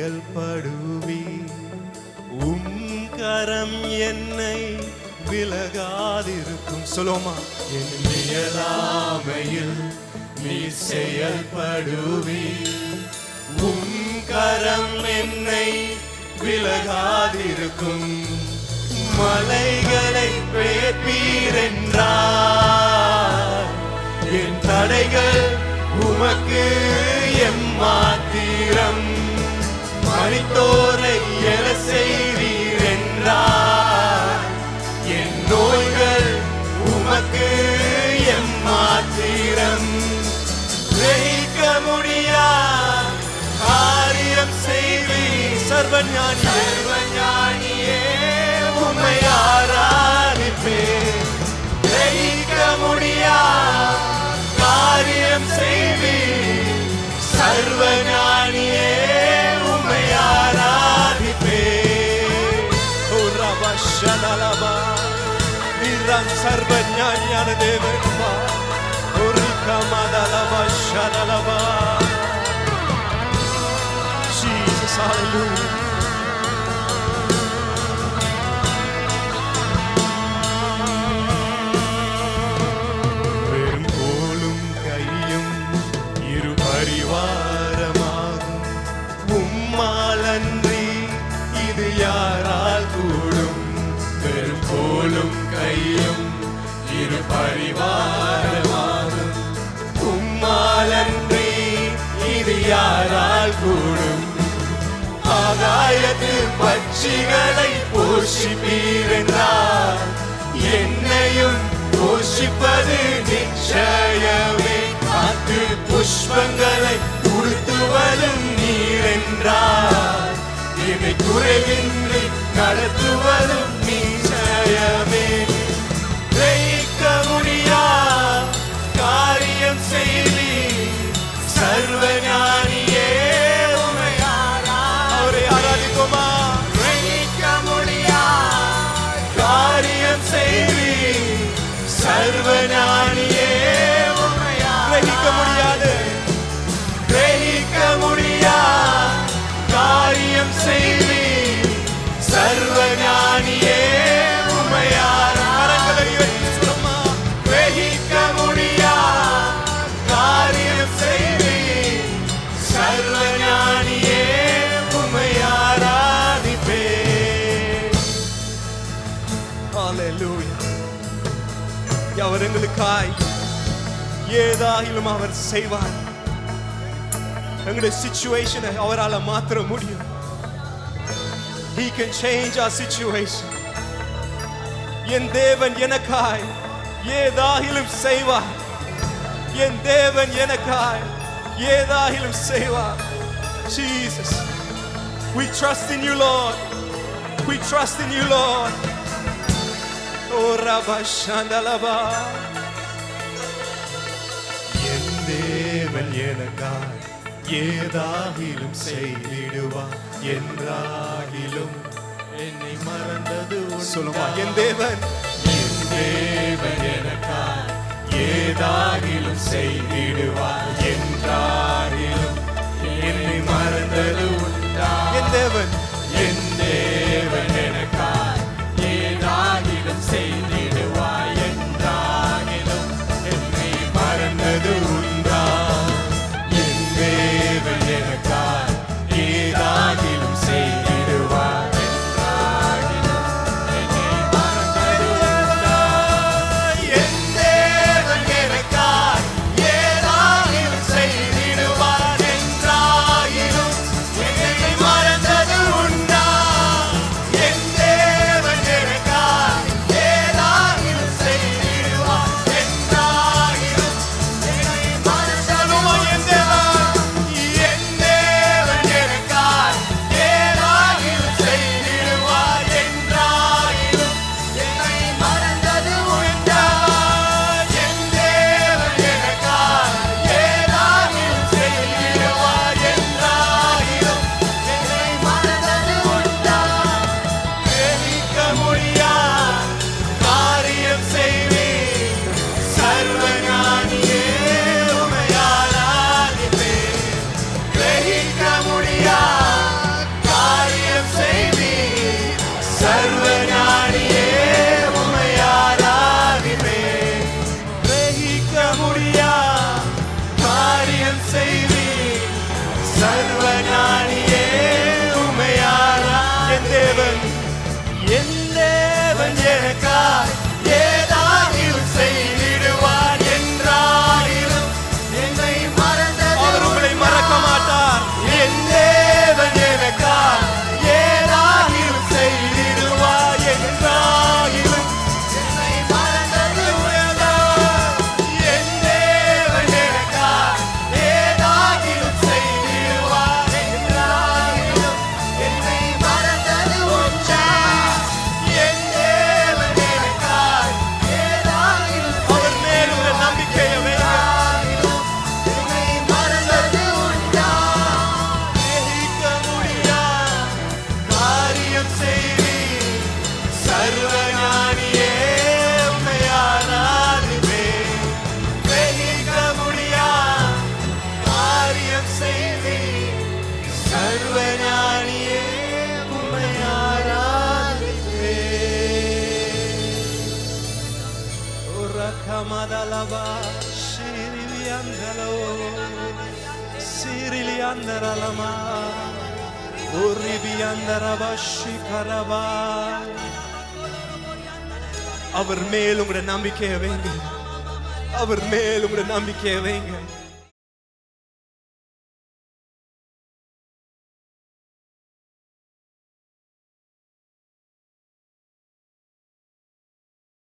செயல்படுவி. கரம் என்னை விலகாதிருக்கும். சொல்லுமா, என் இயலாமையில் நீ செயல்படுவி. கரம் என்னை விலகாதிருக்கும். மலைகளை பெயர்ப்பீரென்றார், என் தடைகள் உமக்கு எம்மாத்திரம். மனிதோரை எழ செய்வீர் என்றார், என் நோய்கள் உமக்கு எம்மாத்திரம். கிரகிக்க முடியா காரியம் செய்வீர். சர்வஞானியே உம்மை ஆராதிப்பேன். கிரகிக்க முடியா காரியம் செய்வீர். சர்வஞானியே உம்மை ஆராதிப்பேன். ஓ ரபா ஷனலபா, நீர்தான் சர்வஞானியான தேவன். ஓ ரிகமதலபா ஷனலபா. Jesus, hallelujah. வெறும் கோலும் கையும் இரு பரிவாரமாகும். உம்மாலன்றி இது யாரால் கூடும். வெறும் கோலும் கையும் இரு பரிவாரமாகும். உம்மாலன்றி இது யாரால் கூடும். ஆகாயத்து பட்சிகளை போஷிப்பீர் என்றார், என்னையும் போஷிப்பது நிச்சயமே. காத்து புஷ்பங்களை உடுத்துவதும் நீர் என்றார், இதை குறைவின்றி நடத்துவதும் நிச்சயமே. கிரகிக்க முடியா காரியம் செய்வீர். சர்வஞானியே உம்மை அவரை ஆராதிப்போமா. கிரகிக்க முடியா காரியம் செய்வீர். சர்வஞானியே உம்மை கிரகிக்க முடியாது. கிரகிக்க முடியா காரியம் செய்வீர். சர்வஞானியே உம்மை ஆராதிக்கிறோம். கிரகிக்க முடியா காரியம் செய்வீர். சர்வஞானியே உம்மை ஆராதிப்பேன். ஹல்லேலூயா. அவர் எங்களுக்காய் ஏதாயிலும் அவர் செய்வார். எங்களுடைய சிச்சுவேஷனை அவரால் மாற்ற முடியும். He can change our situation. என் தேவன் எனக்காய் ஏதாயிலும் செய்வார். என் தேவன் எனக்காய் ஏதாயிலும் செய்வார். Jesus, we trust in you, Lord. We trust in you, Lord. Oh Rabba Shandalaba. என் தேவன் எனக்காய் ஏதாகிலும் செய்திடுவார். என்றாகிலும் என்னை மறந்தது. சொல்லுமா, என் தேவன் எனக்காய் ஏதாகிலும் செய்திடுவார். என்றாகிலும் என்னை மறந்தது உண்டா. என் தேவன் எனக்காய் ஏதாகிலும் செய்திடுவார். என்றாகிலும் என்னை மறந்தது உண்டா. என் தேவன் எனக்காய் ஏதாகிலும் செய்திடுவார். என்றாகிலும் என்னை மறந்தது உண்டா. என் தேவன் எனக்காய் ஏதாகிலும் செய்திடுவார். என்றாகிலும் சர்வஞானியே உம்மை ஆராதிப்பேன். வெகிக்க முடியா காரியம் செய்தீர். சர்வஞானியே உம்மை ஆராதிப்பேன். உரகமதலபா சிறிலியந்தலோ சிறிலியந்தரலமா உரிபியந்தரபஷிகரபா. அவர் மேல் உங்களுடைய நம்பிக்கையை வைங்க. அவர் மேல் உங்களுடைய நம்பிக்கையை வைங்க.